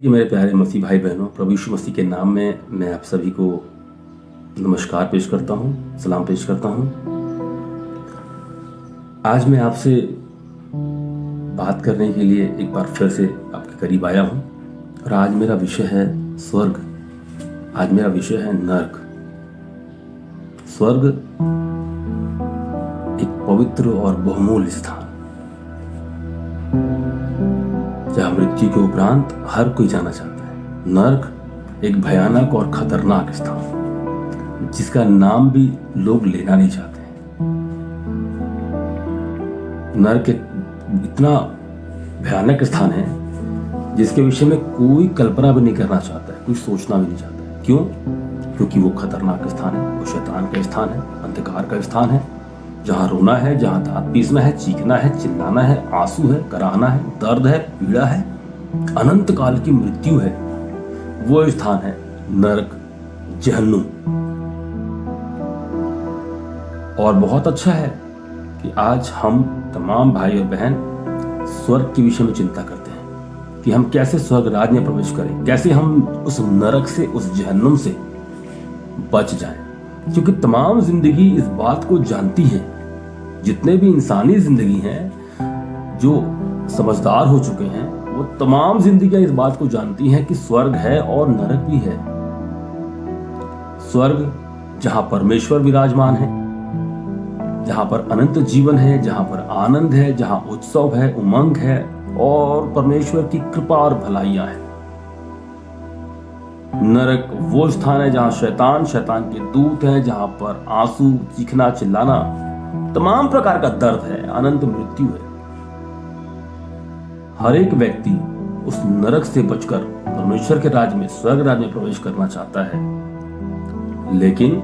ये मेरे प्यारे मसीह भाई बहनों, प्रभु यीशु मसीह के नाम में मैं आप सभी को नमस्कार पेश करता हूँ, सलाम पेश करता हूँ। आज मैं आपसे बात करने के लिए एक बार फिर से आपके करीब आया हूँ और आज मेरा विषय है स्वर्ग। आज मेरा विषय है नर्क। स्वर्ग एक पवित्र और बहुमूल्य स्थान, जहाँ मृत्यु के उपरांत हर कोई जाना चाहता है। नर्क एक भयानक और खतरनाक स्थान, जिसका नाम भी लोग लेना नहीं चाहते हैं। नर्क एक इतना भयानक स्थान है जिसके विषय में कोई कल्पना भी नहीं करना चाहता है, कोई सोचना भी नहीं चाहता है। क्यों? क्योंकि वो खतरनाक स्थान है, वो शैतान का स्थान है, अंधकार का स्थान है, जहाँ रोना है, जहाँ दांत पीसना है, चीखना है, चिल्लाना है, आंसू है, कराहना है, दर्द है, पीड़ा है, अनंत काल की मृत्यु है। वो स्थान है नरक, जहन्नुम। और बहुत अच्छा है कि आज हम तमाम भाई और बहन स्वर्ग के विषय में चिंता करते हैं कि हम कैसे स्वर्ग राज में प्रवेश करें, कैसे हम उस नरक से, उस जहन्नुम से बच जाएं। क्योंकि तमाम जिंदगी इस बात को जानती है, जितने भी इंसानी जिंदगी हैं, जो समझदार हो चुके हैं, वो तमाम जिंदगियां इस बात को जानती हैं कि स्वर्ग है और नरक भी है। स्वर्ग जहां परमेश्वर विराजमान है, जहां पर अनंत जीवन है, जहां पर आनंद है, जहां उत्सव है, उमंग है और परमेश्वर की कृपा और भलाइयां हैं। नरक वो स्थान है जहां शैतान के दूत हैं, जहां पर आंसू, चीखना, चिल्लाना, तमाम प्रकार का दर्द है, अनंत मृत्यु है। हर एक व्यक्ति उस नरक से बचकर परमेश्वर के राज्य में, स्वर्ग राज्य में प्रवेश करना चाहता है। लेकिन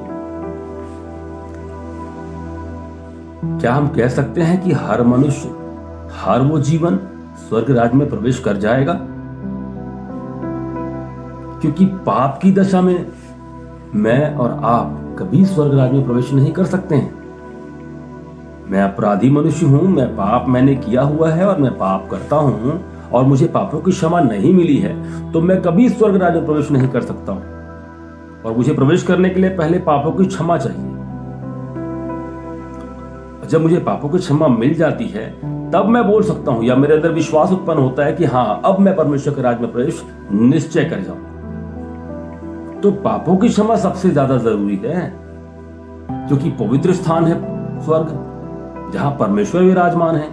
क्या हम कह सकते हैं कि हर मनुष्य, हर वो जीवन स्वर्ग राज्य में प्रवेश कर जाएगा? क्योंकि पाप की दशा में मैं और आप कभी स्वर्ग राज्य में प्रवेश नहीं कर सकते हैं। मैं अपराधी मनुष्य हूं, मैंने किया हुआ है और मैं पाप करता हूं और मुझे पापों की क्षमा नहीं मिली है, तो मैं कभी स्वर्ग राज्य में प्रवेश नहीं कर सकता हूं। और मुझे प्रवेश करने के लिए पहले पापों की क्षमा चाहिए। जब मुझे पापों की क्षमा मिल जाती है, तब मैं बोल सकता हूं, या मेरे अंदर विश्वास उत्पन्न होता है कि हाँ, अब मैं परमेश्वर के राज्य में प्रवेश निश्चय कर जाऊं। तो पापों की क्षमा सबसे ज्यादा जरूरी है, क्योंकि पवित्र स्थान है स्वर्ग, जहां परमेश्वर विराजमान है,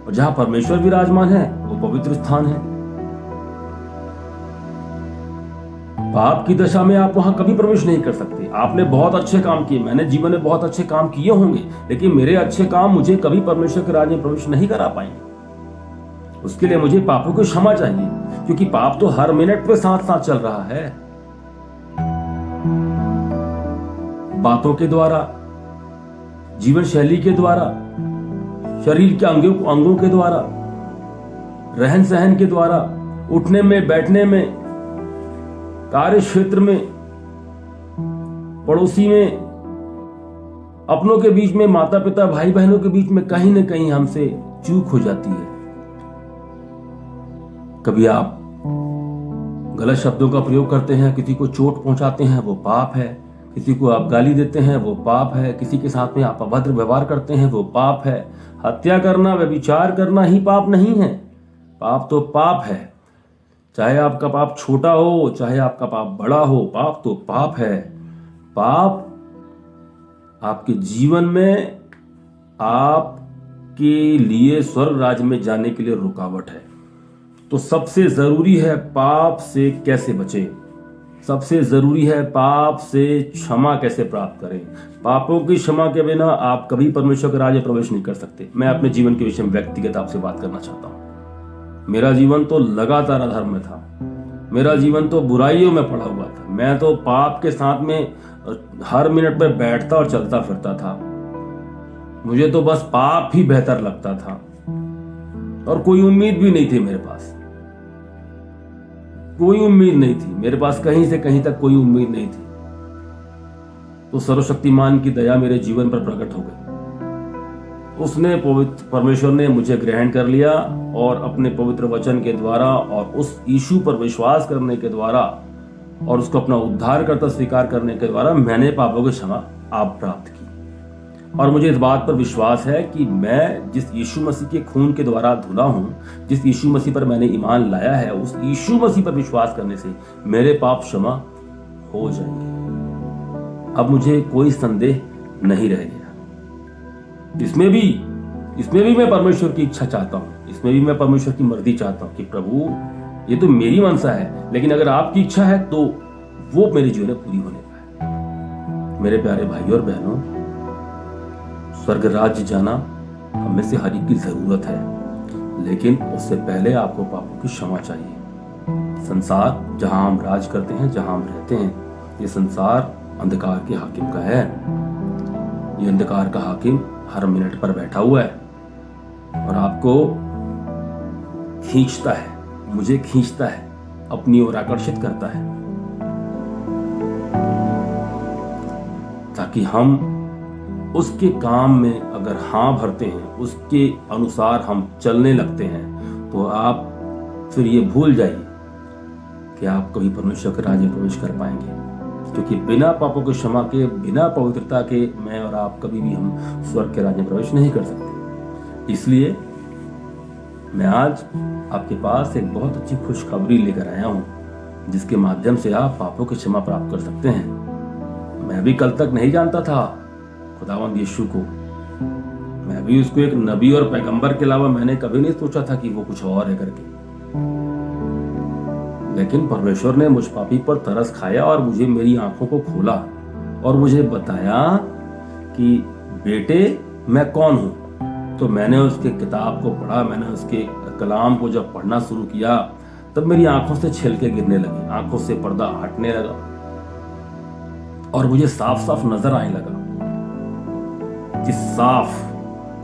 और जहां परमेश्वर विराजमान है वो पवित्र स्थान है। पाप की दशा में आप वहां कभी प्रवेश नहीं कर सकते। आपने बहुत अच्छे काम किए, मैंने जीवन में बहुत अच्छे काम किए होंगे, लेकिन मेरे अच्छे काम मुझे कभी परमेश्वर के राज्य में प्रवेश नहीं करा पाएंगे। उसके लिए मुझे पापों की क्षमा चाहिए, क्योंकि पाप तो हर मिनट पे साथ साथ चल रहा है। बातों के द्वारा, जीवन शैली के द्वारा, शरीर के अंगों के द्वारा, रहन सहन के द्वारा, उठने में, बैठने में, कार्य क्षेत्र में, पड़ोसी में, अपनों के बीच में, माता पिता, भाई बहनों के बीच में कहीं ना कहीं हमसे चूक हो जाती है। कभी आप गलत शब्दों का प्रयोग करते हैं, किसी को चोट पहुंचाते हैं, वो पाप है। किसी को आप गाली देते हैं, वो पाप है। किसी के साथ में आप अभद्र व्यवहार करते हैं, वो पाप है। हत्या करना, व्यभिचार करना ही पाप नहीं है। पाप तो पाप है, चाहे आपका पाप छोटा हो, चाहे आपका पाप बड़ा हो, पाप तो पाप है। पाप आपके जीवन में, आपके लिए स्वर्ग राज्य में जाने के लिए रुकावट है। तो सबसे जरूरी है पाप से कैसे बचें, सबसे जरूरी है पाप से क्षमा कैसे प्राप्त करें। पापों की क्षमा के बिना आप कभी परमेश्वर के राज्य में प्रवेश नहीं कर सकते। मैं अपने जीवन के विषय में व्यक्तिगत आपसे बात करना चाहता हूं। मेरा जीवन तो लगातार अधर्म में था, मेरा जीवन तो बुराइयों में पड़ा हुआ था। मैं तो पाप के साथ में हर मिनट पर बैठता और चलता फिरता था। मुझे तो बस पाप ही बेहतर लगता था और कोई उम्मीद भी नहीं थी मेरे पास। कोई उम्मीद नहीं थी मेरे पास, कहीं से कहीं तक कोई उम्मीद नहीं थी। तो सर्वशक्तिमान की दया मेरे जीवन पर प्रकट हो गई उसने परमेश्वर ने मुझे ग्रहण कर लिया और अपने पवित्र वचन के द्वारा और उस यीशु पर विश्वास करने के द्वारा और उसको अपना उद्धारकर्ता स्वीकार करने के द्वारा मैंने पापों की क्षमा आप प्राप्त की। और मुझे इस बात पर विश्वास है कि मैं जिस यीशु मसीह के खून के द्वारा धुला हूं, जिस यीशु मसीह पर मैंने ईमान लाया है, उस यीशु मसीह पर विश्वास करने से मेरे पाप क्षमा हो जाएंगे। अब मुझे कोई संदेह नहीं रह गया। इसमें भी मैं परमेश्वर की इच्छा चाहता हूं, इसमें भी मैं परमेश्वर की मर्जी चाहता हूं कि प्रभु ये तो मेरी मनसा है, लेकिन अगर आपकी इच्छा है तो वो मेरे जीवन में पूरी होने पाए। मेरे प्यारे भाइयों और बहनों, स्वर्ग राज्य जाना हमें से हर एक की जरूरत है, लेकिन उससे पहले आपको पापों की क्षमा चाहिए। संसार जहां हम राज करते हैं, जहां हम रहते हैं, ये संसार अंधकार के हाकिम का है। ये अंधकार का हाकिम हर मिनट पर बैठा हुआ है और आपको खींचता है, मुझे खींचता है, अपनी ओर आकर्षित करता है, ताकि हम उसके काम में अगर हाँ भरते हैं, उसके अनुसार हम चलने लगते हैं, तो आप फिर ये भूल जाइए कि आप कभी परमेश्वर के राज्य में प्रवेश कर पाएंगे। क्योंकि बिना पापों की क्षमा के, बिना पवित्रता के मैं और आप कभी भी हम स्वर्ग के राज्य में प्रवेश नहीं कर सकते। इसलिए मैं आज आपके पास एक बहुत अच्छी खुशखबरी लेकर आया हूं, जिसके माध्यम से आप पापों की क्षमा प्राप्त कर सकते हैं। मैं भी कल तक नहीं जानता था खुदावंद यीशु को। मैं भी उसको एक नबी और पैगंबर के अलावा मैंने कभी नहीं सोचा था कि वो कुछ और है करके। लेकिन परमेश्वर ने मुझ पापी पर तरस खाया और मुझे मेरी आंखों को खोला और मुझे बताया कि बेटे मैं कौन हूं। तो मैंने उसके किताब को पढ़ा, मैंने उसके कलाम को जब पढ़ना शुरू किया, तब मेरी आंखों से छिलके गिरने लगे, आंखों से पर्दा हटने लगा और मुझे साफ साफ नजर आने लगा कि साफ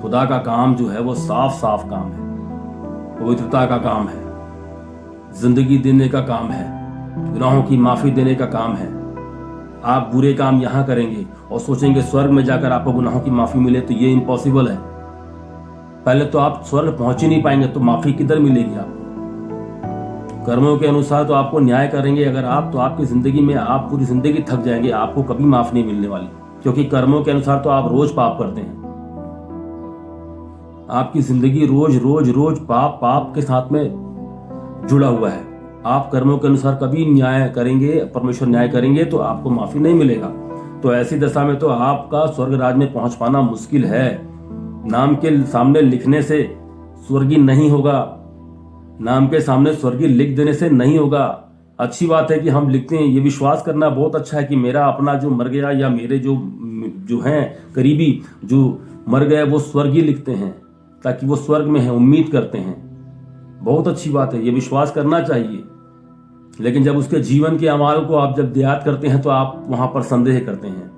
खुदा का काम जो है वो साफ साफ काम है, पवित्रता का काम है, जिंदगी देने का काम है, गुनाहों की माफी देने का काम है। आप बुरे काम यहां करेंगे और सोचेंगे स्वर्ग में जाकर आपको गुनाहों की माफी मिले, तो ये इम्पॉसिबल है। पहले तो आप स्वर्ग पहुंच ही नहीं पाएंगे, तो माफी किधर मिलेगी आपको? कर्मों के अनुसार तो आपको न्याय करेंगे अगर आप, तो आपकी जिंदगी में आप पूरी जिंदगी थक जाएंगे, आपको कभी माफ नहीं मिलने वाली, क्योंकि कर्मों के अनुसार तो आप रोज पाप करते हैं। आपकी जिंदगी रोज रोज रोज पाप के साथ में जुड़ा हुआ है। आप कर्मों के अनुसार कभी न्याय करेंगे, परमेश्वर न्याय करेंगे, तो आपको माफी नहीं मिलेगा। तो ऐसी दशा में तो आपका स्वर्ग राज में पहुंच पाना मुश्किल है। नाम के सामने लिखने से स्वर्गीय नहीं होगा, नाम के सामने स्वर्गीय लिख देने से नहीं होगा। अच्छी बात है कि हम लिखते हैं, ये विश्वास करना बहुत अच्छा है कि मेरा अपना जो मर गया या मेरे जो हैं करीबी जो मर गए वो स्वर्गीय लिखते हैं, ताकि वो स्वर्ग में है, उम्मीद करते हैं। बहुत अच्छी बात है, ये विश्वास करना चाहिए। लेकिन जब उसके जीवन के अमाल को आप जब याद करते हैं तो आप वहां पर संदेह करते हैं।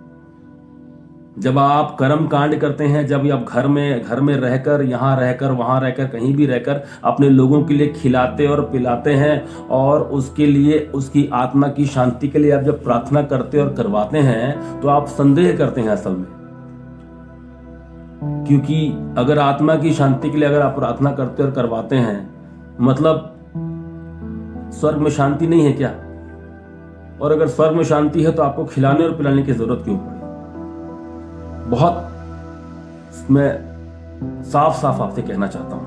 जब आप कर्म कांड करते हैं, जब आप घर में रहकर, यहाँ रहकर, वहां रहकर, कहीं भी रहकर अपने लोगों के लिए खिलाते और पिलाते हैं और उसके लिए, उसकी आत्मा की शांति के लिए आप जब प्रार्थना करते और करवाते हैं, तो आप संदेह करते हैं असल में। क्योंकि अगर आत्मा की शांति के लिए अगर आप प्रार्थना करते और करवाते हैं, मतलब स्वर्ग में शांति नहीं है क्या? और अगर स्वर्ग में शांति है तो आपको खिलाने और पिलाने की जरूरत क्यों पड़ी? बहुत मैं साफ साफ आपसे कहना चाहता हूं,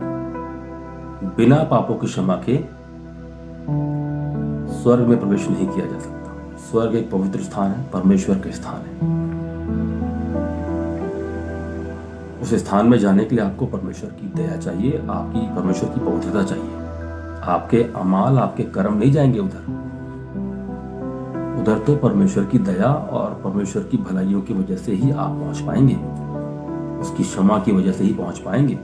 बिना पापों की क्षमा के स्वर्ग में प्रवेश नहीं किया जा सकता। स्वर्ग एक पवित्र स्थान है, परमेश्वर का स्थान है। उस स्थान में जाने के लिए आपको परमेश्वर की दया चाहिए, आपकी परमेश्वर की पवित्रता चाहिए। आपके अमाल, आपके कर्म नहीं जाएंगे उधर तो परमेश्वर की दया और परमेश्वर की भलाइयों की वजह से ही आप पहुंच पाएंगे, उसकी क्षमा की वजह से ही पहुंच पाएंगे।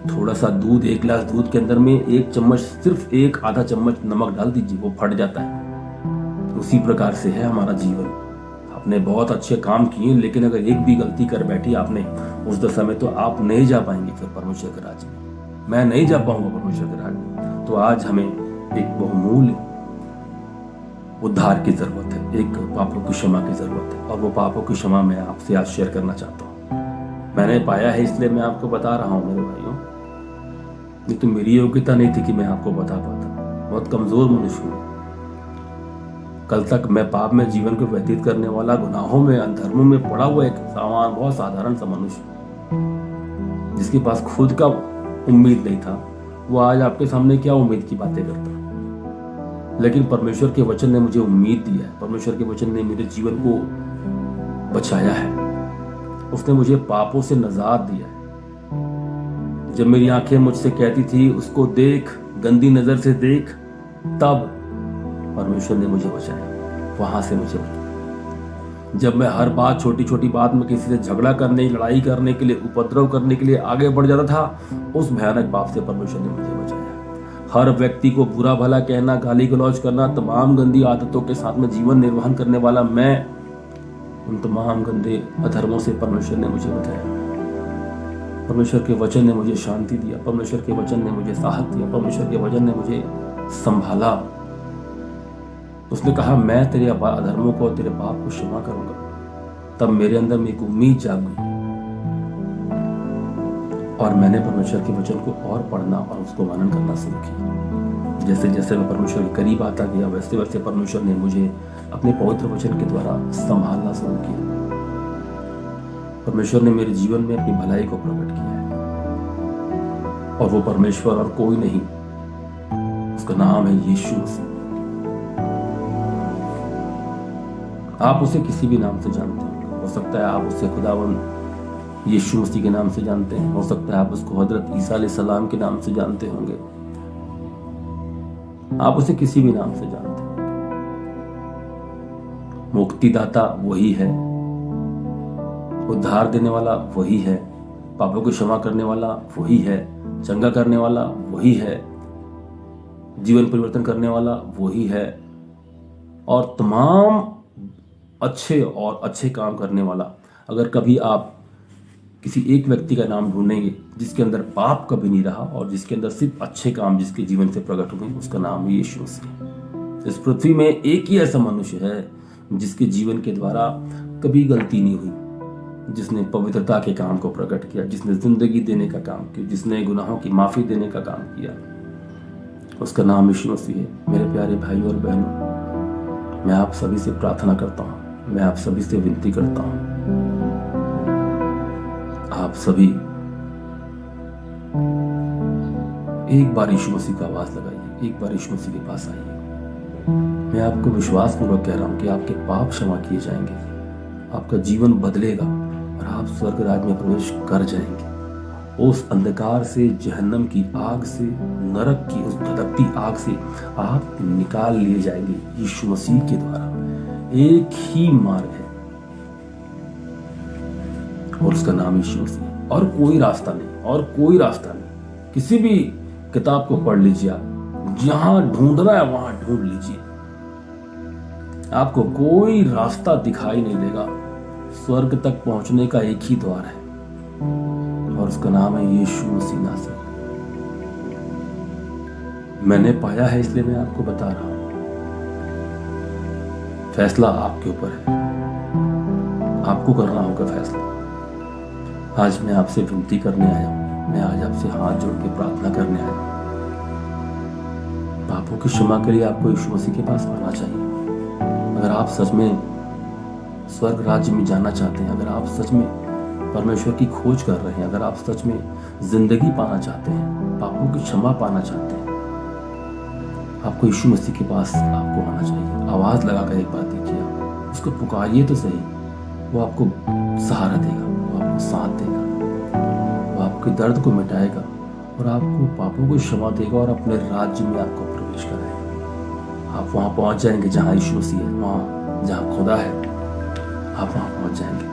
थोड़ा सा दूध, एक गिलास दूध के अंदर में एक चम्मच, सिर्फ एक आधा चम्मच नमक डाल दीजिए, वो फट जाता है। उसी प्रकार से है हमारा जीवन। आपने बहुत अच्छे काम किए, लेकिन अगर एक भी गलती कर बैठी आपने, उस दशा में तो आप नहीं जा पाएंगे फिर परमेश्वर के राज्य में। मैं नहीं जा पाऊंगा परमेश्वर के राज्य में। तो आज हमें एक बहुमूल्य उद्धार की जरूरत है, एक पापों की क्षमा की जरूरत है, और वो पापों की क्षमा मैं आपसे आज शेयर करना चाहता हूँ। मैंने पाया है इसलिए मैं आपको बता रहा हूं मेरे भाइयों। नहीं तो मेरी योग्यता नहीं थी कि मैं आपको बता पाता। बहुत कमजोर मनुष्य हूं। कल तक मैं पाप में जीवन को व्यतीत करने वाला, गुनाहों में, अधर्मों में पड़ा हुआ एक बहुत साधारण सा मनुष्य, जिसके पास खुद का उम्मीद नहीं था, वो आज आपके सामने क्या उम्मीद की बातें करता। लेकिन परमेश्वर के वचन ने मुझे उम्मीद दिया है। परमेश्वर के वचन ने मेरे जीवन को बचाया है। उसने मुझे पापों से निजात दिया है। जब मेरी आंखें मुझसे कहती थी उसको देख, गंदी नजर से देख, तब परमेश्वर ने मुझे बचाया। वहां से मुझे बचाया। जब मैं हर बात, छोटी छोटी बात में किसी से झगड़ा करने, लड़ाई करने के लिए, उपद्रव करने के लिए आगे बढ़ जाता था, उस भयानक पाप से परमेश्वर ने मुझे बचाया। हर व्यक्ति को बुरा भला कहना, गाली गलौज करना, तमाम गंदी आदतों के साथ में जीवन निर्वहन करने वाला मैं, उन तमाम गंदे अधर्मों से परमेश्वर ने मुझे बचाया। परमेश्वर के वचन ने मुझे शांति दिया। परमेश्वर के वचन ने मुझे साहस दिया। परमेश्वर के वचन ने मुझे संभाला। उसने कहा मैं तेरे अधर्मों को, तेरे पाप को क्षमा करूंगा। तब मेरे अंदर में एक उम्मीद जाग गई और मैंने परमेश्वर के वचन को और पढ़ना और उसको मनन करना शुरू किया। जैसे जैसे मैं परमेश्वर के करीब आता गया, वैसे वैसे परमेश्वर ने मुझे अपने पवित्र वचन के द्वारा संभालना शुरू किया। परमेश्वर ने मेरे जीवन में अपनी भलाई को प्रकट किया है, और वो परमेश्वर और कोई नहीं, उसका नाम है यीशु मसीह। आप उसे किसी भी नाम से जानते हैं। हो सकता है आप उसे खुदावंद यीशु मसीह के नाम से जानते हैं। हो सकता है आप उसको हजरत ईसा अलैहिस्सलाम के नाम से जानते होंगे। आप उसे किसी भी नाम से जानते हैं। मुक्तिदाता वही है, उद्धार देने वाला वही है, पापों को क्षमा करने वाला वही है, चंगा करने वाला वही है, जीवन परिवर्तन करने वाला वही है, और तमाम अच्छे काम करने वाला। अगर कभी आप किसी एक व्यक्ति का नाम ढूंढेंगे जिसके अंदर पाप कभी नहीं रहा और जिसके अंदर सिर्फ अच्छे काम जिसके जीवन से प्रकट हुए, उसका नाम है यीशु मसीह। इस पृथ्वी में एक ही ऐसा मनुष्य है जिसके जीवन के द्वारा कभी गलती नहीं हुई, जिसने पवित्रता के काम को प्रकट किया, जिसने जिंदगी देने का काम किया, जिसने गुनाहों की माफी देने का काम किया। उसका नाम यीशु मसीह है। मेरे प्यारे भाई और बहनों, मैं आप सभी से प्रार्थना करता हूँ, मैं आप सभी से विनती करता हूँ, आप सभी एक बार यीशु मसीह का आवाज लगाइए, एक बार यीशु मसीह के पास आइए। मैं आपको विश्वास पूर्वक कह रहा हूं कि आपके पाप क्षमा किए जाएंगे, आपका जीवन बदलेगा और आप स्वर्ग राज्य में प्रवेश कर जाएंगे। उस अंधकार से, जहन्नम की आग से, नरक की उस धधकती आग से आप निकाल लिए जाएंगे यीशु मसीह के द्वारा। एक ही मार्ग है और उसका नाम यीशु मसीह है, और कोई रास्ता नहीं, और कोई रास्ता नहीं। किसी भी किताब को पढ़ लीजिए, आप जहां ढूंढना है वहां ढूंढ लीजिए, आपको कोई रास्ता दिखाई नहीं देगा। स्वर्ग तक पहुंचने का एक ही द्वार है और उसका नाम है यीशु मसीह नासरी। मैंने पाया है इसलिए मैं आपको बता रहा हूं। फैसला आपके ऊपर है, आपको करना होगा फैसला। आज मैं आपसे विनती करने आया हूं, मैं आज आपसे हाथ जोड़ के प्रार्थना करने आया हूं। पापों की क्षमा के लिए आपको यीशु मसीह के पास आना चाहिए। अगर आप सच में स्वर्ग राज्य में जाना चाहते हैं, अगर आप सच में परमेश्वर की खोज कर रहे हैं, अगर आप सच में जिंदगी पाना चाहते हैं, पापों की क्षमा पाना चाहते हैं, आपको यीशु मसीह के पास आपको आना चाहिए। आवाज लगाकर एक बात देखिए, उसको पुकारिए तो सही, वो आपको सहारा देगा, वो आपको साथ देगा, वो आपके दर्द को मिटाएगा और आपको पापों को क्षमा देगा और अपने राज्य में आपको प्रवेश कराएगा। आप वहां पहुंच जाएंगे जहां यीशु मसीह है, वहां जहां खुदा है, आप वहां पहुंच जाएंगे।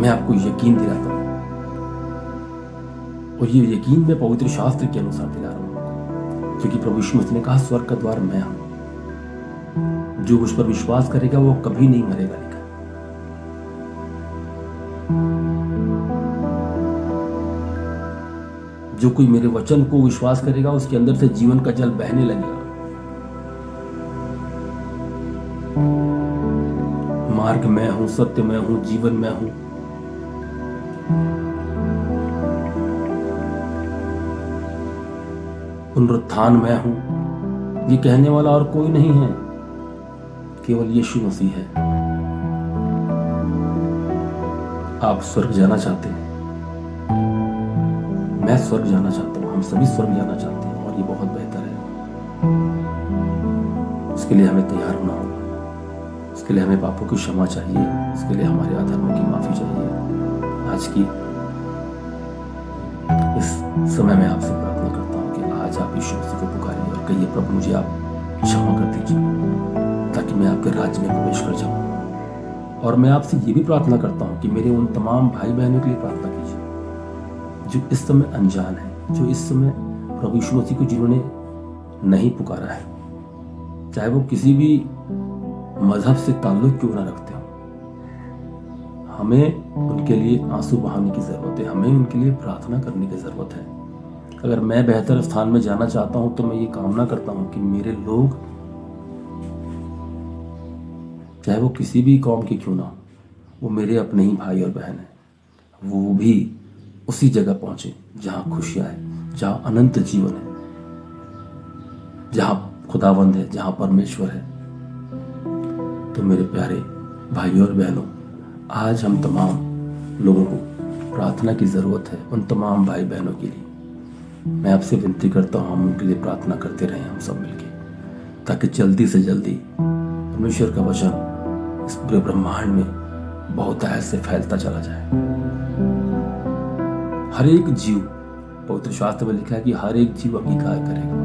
मैं आपको यकीन दिलाता हूं, और ये यकीन मैं पवित्र शास्त्र के अनुसार दिला रहा हूं, क्योंकि प्रभु यीशु मसीह ने कहा स्वर्ग का द्वार मैं हूं। जो मुझ पर विश्वास करेगा वो कभी नहीं मरेगा। लिखा जो कोई मेरे वचन को विश्वास करेगा उसके अंदर से जीवन का जल बहने लगेगा। मार्ग मैं हूं, सत्य मैं हूं, जीवन मैं हूं। पुनरुत्थान मैं हूं, ये कहने वाला और कोई नहीं है, केवल यीशु मसीह है। आप स्वर्ग जाना चाहते हैं, मैं स्वर्ग जाना चाहता हूं, हम सभी स्वर्ग जाना चाहते हैं, और ये बहुत बेहतर है। उसके लिए हमें तैयार होना होगा, उसके लिए हमें पापों की क्षमा चाहिए, उसके लिए हमारे अधर्मों की माफी चाहिए। आज की इस समय में आपसे प्रार्थना करता हूं कि आज आप यीशु मसीह को पुकारिए और कहिए, प्रभु मुझे आप क्षमा कर दीजिए ताकि मैं आपके राज्य में प्रवेश कर जाऊं। और मैं आपसे ये भी प्रार्थना करता हूं कि मेरे उन तमाम भाई बहनों के लिए प्रार्थना कीजिए जो इस समय अनजान है, जो इस समय प्रभु यीशु मसीह को जिन्होंने नहीं पुकारा है, चाहे वो किसी भी मजहब से ताल्लुक क्यों ना रखते हो। हमें उनके लिए आंसू बहाने की जरूरत है, हमें उनके लिए प्रार्थना करने की जरूरत है। अगर मैं बेहतर स्थान में जाना चाहता हूं तो मैं ये कामना करता हूं कि मेरे लोग, चाहे वो किसी भी कौम के क्यों ना हो, वो मेरे अपने ही भाई और बहन हैं, वो भी उसी जगह पहुंचे जहां खुशियां है, जहां अनंत जीवन है, जहां खुदावंद है, जहां परमेश्वर है। तो मेरे प्यारे भाइयों और बहनों, आज हम तमाम लोगों को प्रार्थना की जरूरत है, उन तमाम भाई बहनों के लिए। मैं आपसे विनती करता हूं, हम उनके लिए प्रार्थना करते रहें, हम सब मिलके, ताकि जल्दी से जल्दी परमेश्वर का वचन इस पूरे ब्रह्मांड में बहुत ऐसे फैलता चला जाए। हर एक जीव, पवित्र शास्त्र में लिखा है कि हर एक जीव अंगीकार करेगा,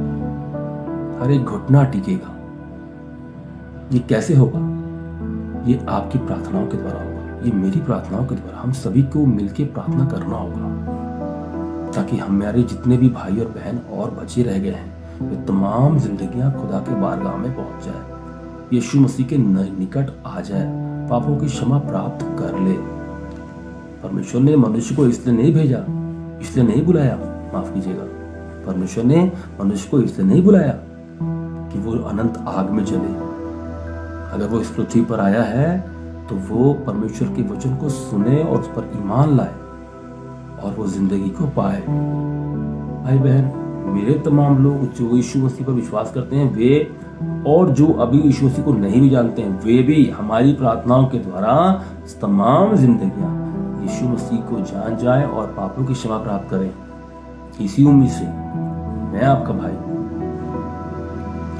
हर एक घुटना टिकेगा। ये कैसे होगा? ये आपकी प्रार्थनाओं के द्वारा होगा, ये मेरी प्रार्थनाओं के द्वारा। हम सभी को मिलकर प्रार्थना करना होगा ताकि हमारे जितने भी भाई और बहन और बचे रह गए हैं, वे तमाम जिंदगियां खुदा के बारगाह में पहुंच जाए, यीशु मसीह के निकट आ जाए, पापों की क्षमा प्राप्त कर ले। परमेश्वर ने मनुष्य को इसलिए नहीं भेजा, इसलिए नहीं बुलाया, माफ कीजिएगा, परमेश्वर ने मनुष्य को इसलिए नहीं बुलाया कि वो अनंत आग में जले। अगर वो इस पृथ्वी पर आया है तो वो परमेश्वर के वचन को सुने और उस पर ईमान लाए और वो जिंदगी को पाए। भाई बहन, मेरे तमाम लोग जो यीशु मसीह पर विश्वास करते हैं, वे और जो अभी यीशु मसीह को नहीं भी जानते हैं, वे भी हमारी प्रार्थनाओं के द्वारा तमाम जिंदगियां यीशु मसीह को जान जाए और पापों की क्षमा प्राप्त करें। इसी उम्मीद से मैं आपका भाई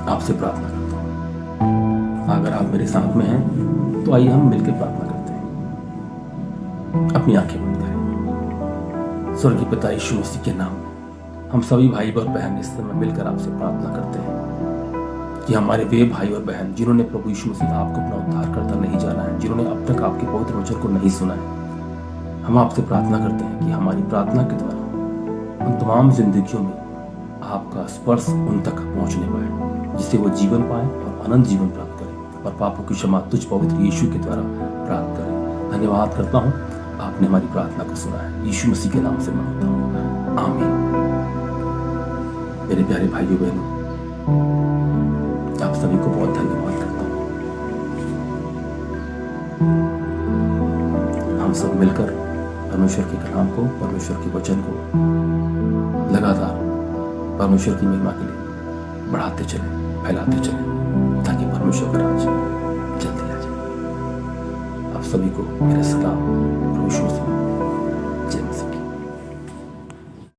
आपसे प्रार्थना करता हूं। अगर आप मेरे साथ में हैं तो आइए हम मिलकर प्रार्थना करते हैं। अपनी आंखें बंद करें। स्वर्गीय पिता यीशु मसीह के नाम में हम सभी भाई और बहन इस समय मिलकर आपसे प्रार्थना करते हैं कि हमारे वे भाई और बहन जिन्होंने प्रभु यीशु मसीह आपको अपना उद्धारकर्ता नहीं जाना है, जिन्होंने अब तक आपके पवित्र वचन को नहीं सुना है, हम आपसे प्रार्थना करते हैं कि हमारी प्रार्थना के द्वारा उन तमाम जिंदगियों में आपका स्पर्श उन तक पहुंचने पाए, जिससे वो जीवन पाए और अनंत जीवन प्राप्त करें और पापों की क्षमा तुझ पवित्र यीशु के द्वारा प्राप्त करें। धन्यवाद करता हूँ, आपने हमारी प्रार्थना को सुना है। यीशु मसीह के नाम से मांगता हूँ, आमीन। मेरे प्यारे भाइयों बहनों, आप सभी को बहुत धन्यवाद करता हूँ। हम सब मिलकर परमेश्वर के कलाम को, परमेश्वर के वचन को लगातार परमेश्वर की महिमा के लिए बढ़ाते चले, फैलाते चले, ताकि परमेश्वर का राज जल्दी आ जाए। आप सभी को मेरा सलाम, प्रभु यीशु मसीह।